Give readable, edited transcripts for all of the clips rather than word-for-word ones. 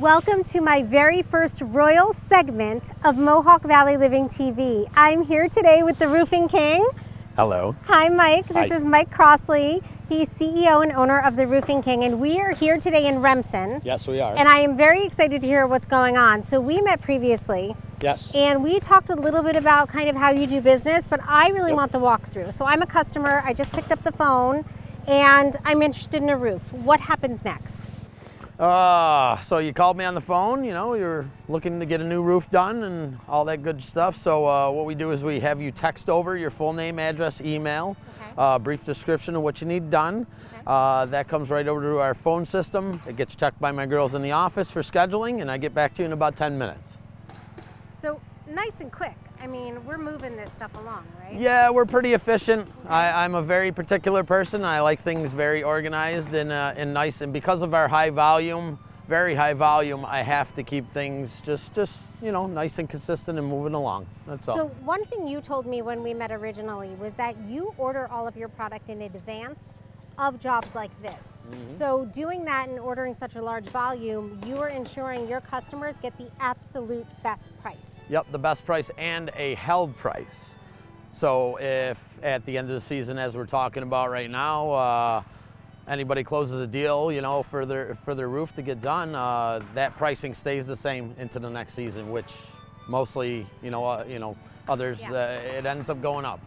Welcome to my very first royal segment of Mohawk Valley Living TV. I'm here today with the Roofing King. Hello. Hi, Mike. This Hi. is Mike Crossley. He's CEO and owner of the Roofing King, and we are here today in Remsen. Yes, we are. And I am very excited to hear what's going on. So we met previously. Yes. And we talked a little bit about kind of how you do business, but I really want the walkthrough. So I'm a customer. I just picked up the phone, and I'm interested in a roof. What happens next? So you called me on the phone, you're looking to get a new roof done and all that good stuff. So what we do is we have you text over your full name, address, email, brief description of what you need done. That comes right over to our phone system. It gets checked by my girls in the office for scheduling, and I get back to you in about 10 minutes. So nice and quick. I mean, we're moving this stuff along, right? Yeah, we're pretty efficient. I'm a very particular person. I like things very organized and nice. And because of our high volume, very high volume, I have to keep things just nice and consistent and moving along. That's all. So one thing you told me when we met originally was that you order all of your product in advance of jobs like this. So doing that and ordering such a large volume, you are ensuring your customers get the absolute best price. Yep, the best price and a held price. So if at the end of the season, as we're talking about right now, anybody closes a deal, for their roof to get done, that pricing stays the same into the next season, which mostly, others, it ends up going up.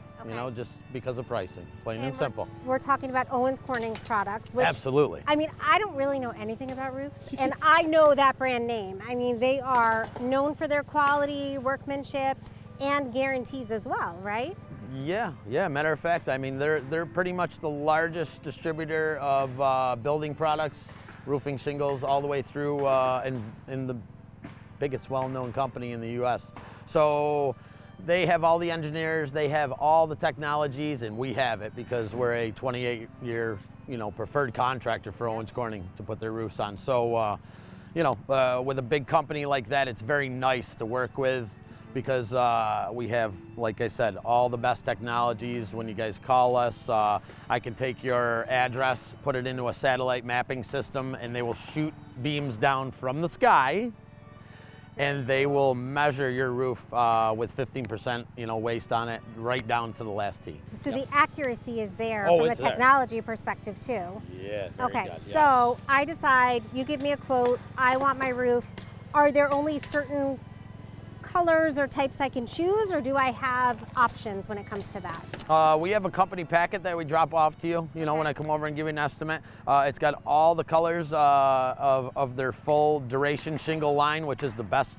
Just because of pricing, plain and simple. We're talking about Owens Corning's products, which, absolutely. I mean, I don't really know anything about roofs, and I know that brand name. I mean, they are known for their quality, workmanship, and guarantees as well, right? Yeah. Matter of fact, I mean, they're pretty much the largest distributor of building products, roofing shingles, all the way through in the biggest well-known company in the U.S. So they have all the engineers, they have all the technologies, and we have it because we're a 28-year, preferred contractor for Owens Corning to put their roofs on. So, with a big company like that, it's very nice to work with because we have, like I said, all the best technologies. When you guys call us, I can take your address, put it into a satellite mapping system, and they will shoot beams down from the sky, and they will measure your roof with 15% waste on it right down to the last T. So the accuracy is there from a it's there. technology perspective too. Yeah, very Okay, good, yes. so I decide, you give me a quote, I want my roof. Are there only certain colors or types I can choose, or do I have options when it comes to that? We have a company packet that we drop off to you, when I come over and give you an estimate. It's got all the colors of their full duration shingle line, which is the best,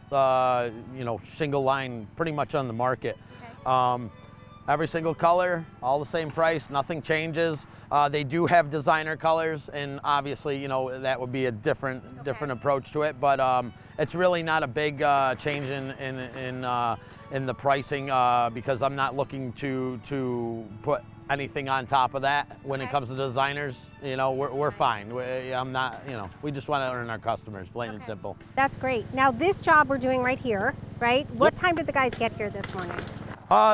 shingle line pretty much on the market. Okay. Every single color, all the same price, nothing changes. They do have designer colors, and obviously, that would be a different approach to it. But it's really not a big change in the pricing because I'm not looking to put anything on top of that. When it comes to designers, we're fine. I'm not, we just want to earn our customers, plain and simple. That's great. Now this job we're doing right here, right? What time did the guys get here this morning?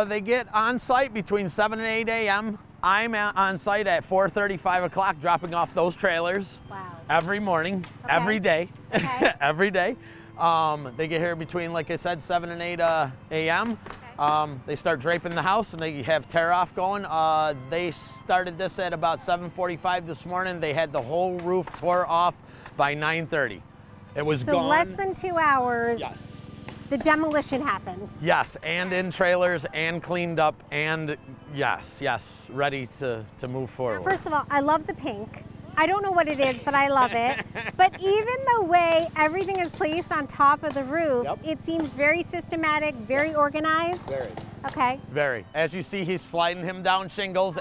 They get on site between 7 and 8 a.m. I'm on site at 4:30, 5 o'clock, dropping off those trailers. Wow. Every morning, every day, every day. They get here between, like I said, 7 and 8 a.m. They start draping the house and they have tear off going. They started this at about 7:45 this morning. They had the whole roof tore off by 9:30. It was gone. So less than 2 hours. Yes. The demolition happened. Yes, and in trailers and cleaned up and yes, ready to move forward. First of all, I love the pink. I don't know what it is, but I love it. But even the way everything is placed on top of the roof, it seems very systematic, very organized. Very. Okay. Very. As you see, he's sliding him down shingles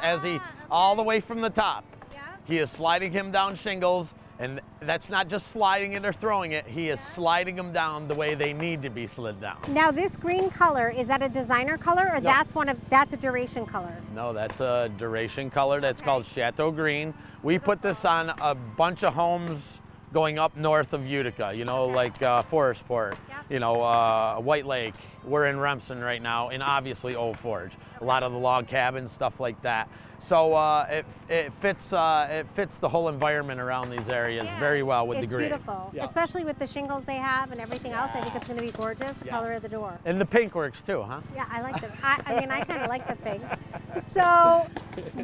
all the way from the top. Yeah. He is sliding him down shingles, and that's not just sliding it or throwing it. He is sliding them down the way they need to be slid down. Now this green color, is that a designer color, or that's a duration color? No, that's a duration color. That's called Chateau Green. We put this on a bunch of homes going up north of Utica, like Forestport, White Lake. We're in Remsen right now, and obviously Old Forge. a lot of the log cabins, stuff like that. So it fits the whole environment around these areas very well with the green. It's beautiful, especially with the shingles they have and everything else. I think it's going to be gorgeous. The color of the door. And the pink works too, huh? Yeah, I like the. I mean, I kind of like the pink. So,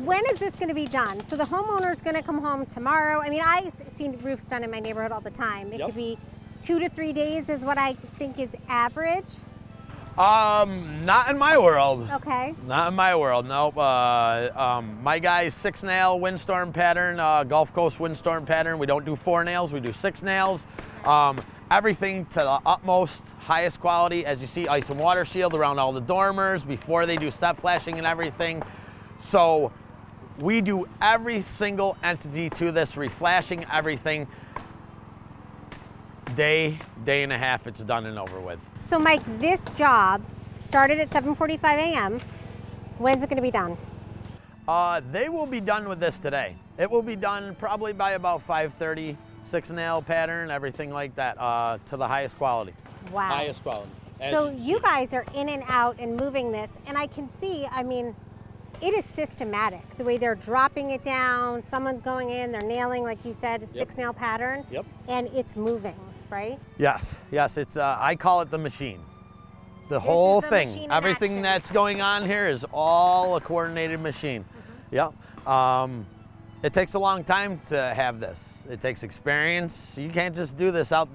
when is this going to be done? So the homeowner's going to come home tomorrow. I mean, I've seen roofs done in my neighborhood all the time. It could be 2 to 3 days is what I think is average. Not in my world. Okay. Not in my world, nope. My guy's 6-nail windstorm pattern, Gulf Coast windstorm pattern. We don't do 4 nails, we do 6 nails. Everything to the utmost, highest quality. As you see, ice and water shield around all the dormers before they do step flashing and everything. So we do every single entity to this, reflashing everything. Day and a half, it's done and over with. So Mike, this job started at 7:45 a.m. When's it going to be done? They will be done with this today. It will be done probably by about 5:30, 6-nail pattern, everything like that, to the highest quality. Wow. Highest quality. So you guys are in and out and moving this, and I can see, I mean, it is systematic. The way they're dropping it down, someone's going in, they're nailing, like you said, a 6-nail pattern, and it's moving. Right? Yes, it's, I call it the machine. The whole thing, everything that's going on here is all a coordinated machine. Yep. It takes a long time to have this. It takes experience. You can't just do this out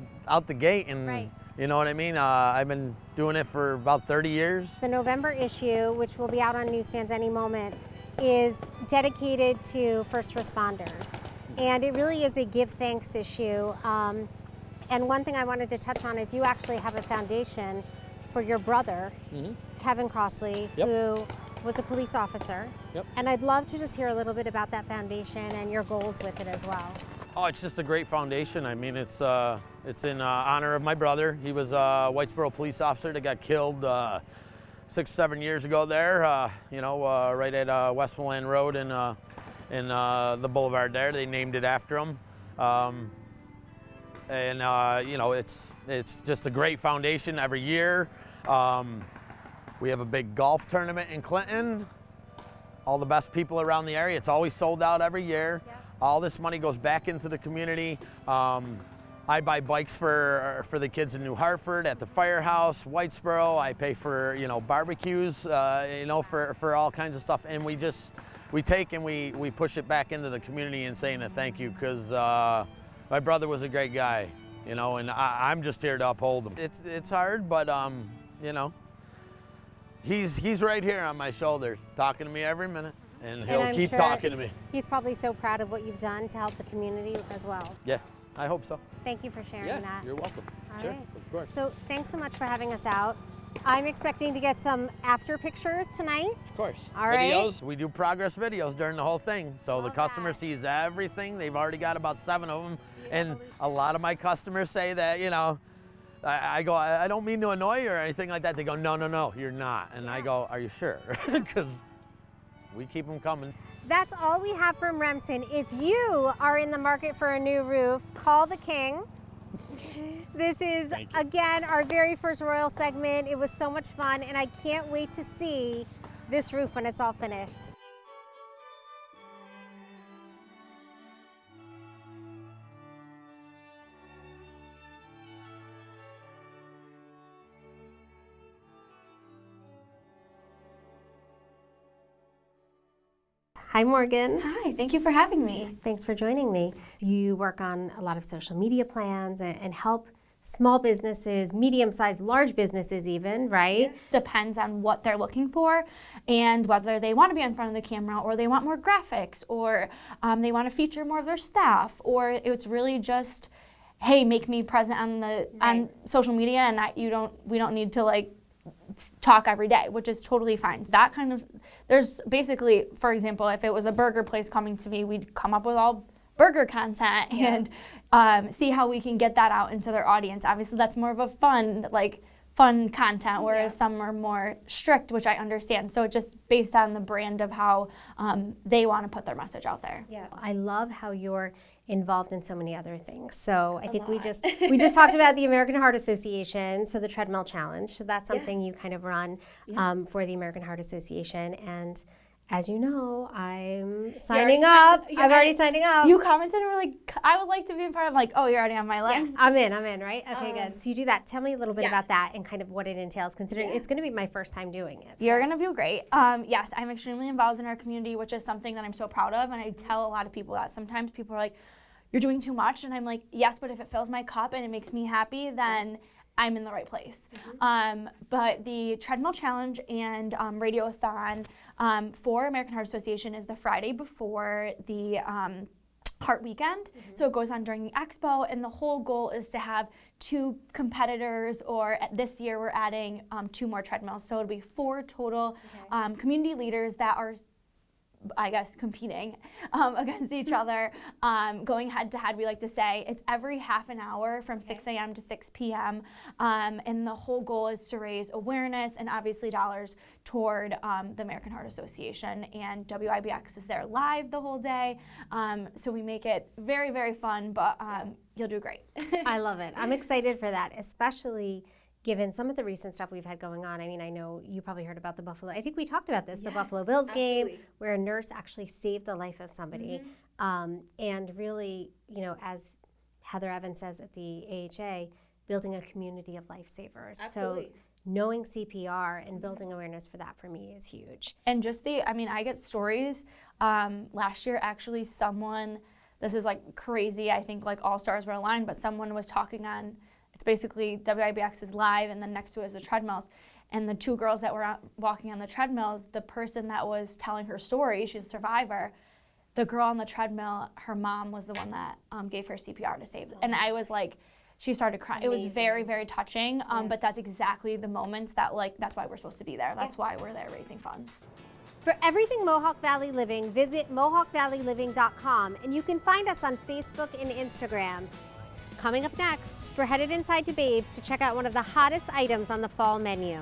the gate and, you know what I mean? I've been doing it for about 30 years. The November issue, which will be out on newsstands any moment, is dedicated to first responders. And it really is a give thanks issue. And one thing I wanted to touch on is you actually have a foundation for your brother, Kevin Crossley, who was a police officer. And I'd love to just hear a little bit about that foundation and your goals with it as well. Oh, it's just a great foundation. I mean, it's in honor of my brother. He was a Whitesboro police officer that got killed 6-7 years ago there, you know, right at Westmoreland Road in the boulevard there. They named it after him. And you know, it's just a great foundation every year. We have a big golf tournament in Clinton. All the best people around the area. It's always sold out every year. All this money goes back into the community. I buy bikes for the kids in New Hartford at the firehouse, Whitesboro. I pay for, you know, barbecues, you know, for all kinds of stuff. And we take and we push it back into the community and saying a thank you, because my brother was a great guy, you know, and I'm just here to uphold him. It's hard, but you know, he's right here on my shoulder, talking to me every minute, and he'll keep talking to me. He's probably so proud of what you've done to help the community as well. Yeah, I hope so. Thank you for sharing that. Yeah, you're welcome. All right. Of course. So thanks so much for having us out. I'm expecting to get some after pictures tonight. Of course. All right. Videos, we do progress videos during the whole thing. So the customer sees everything. They've already got about 7 of them. And a lot of my customers say that, you know, I go, I don't mean to annoy you or anything like that. They go, no, you're not. And I go, are you sure? Because we keep them coming. That's all we have from Remsen. If you are in the market for a new roof, call the king. This is, again, our very first Royal segment. It was so much fun, and I can't wait to see this roof when it's all finished. Hi, Morgan. Hi, thank you for having me. Thanks for joining me. You work on a lot of social media plans and help small businesses, medium-sized, large businesses even, right? Depends on what they're looking for and whether they want to be in front of the camera or they want more graphics or they want to feature more of their staff, or it's really just, hey, make me present on social media and we don't need to like talk every day, which is totally fine. That kind of, there's basically, for example, if it was a burger place coming to me, we'd come up with all burger content and see how we can get that out into their audience. Obviously, that's more of a fun content, whereas some are more strict, which I understand. So it's just based on the brand of how they want to put their message out there. Yeah, I love how you're involved in so many other things. So I think we just talked about the American Heart Association, so the treadmill challenge. So that's something you kind of run for the American Heart Association. And as you know, I'm signing up. I'm already signing up. You commented and were like, I would like to be a part of, like, oh, you're already on my list. Yes, I'm in, right? Okay, good. So you do that. Tell me a little bit about that and kind of what it entails, considering it's going to be my first time doing it. You're going to do great. Yes, I'm extremely involved in our community, which is something that I'm so proud of. And I tell a lot of people that sometimes people are like, you're doing too much. And I'm like, yes, but if it fills my cup and it makes me happy, then I'm in the right place. But the treadmill challenge and radiothon for American Heart Association is the Friday before the Heart Weekend. So it goes on during the expo, and the whole goal is to have 2 competitors, or this year we're adding 2 more treadmills. So it'll be 4 total community leaders that are, I guess, competing against each other, going head to head. We like to say it's every half an hour from 6 a.m. to 6 p.m. And the whole goal is to raise awareness and obviously dollars toward the American Heart Association. And WIBX is there live the whole day. So we make it very, very fun, but you'll do great. I love it. I'm excited for that, especially given some of the recent stuff we've had going on. I mean, I know you probably heard about I think we talked about this, the Buffalo Bills game, where a nurse actually saved the life of somebody. And really, you know, as Heather Evans says at the AHA, building a community of lifesavers. So knowing CPR and building awareness for that for me is huge. And just I get stories. Last year, actually, this is like crazy, I think like all stars were aligned, but someone was talking on, it's basically WIBX is live, and then next to it is the treadmills. And the 2 girls that were out walking on the treadmills, the person that was telling her story, she's a survivor, the girl on the treadmill, her mom was the one that gave her CPR to save. And I was like, she started crying. Amazing. It was very, very touching, but that's exactly the moments that, like, that's why we're supposed to be there. That's why we're there raising funds. For everything Mohawk Valley Living, visit mohawkvalleyliving.com, and you can find us on Facebook and Instagram. Coming up next, we're headed inside to Babe's to check out one of the hottest items on the fall menu.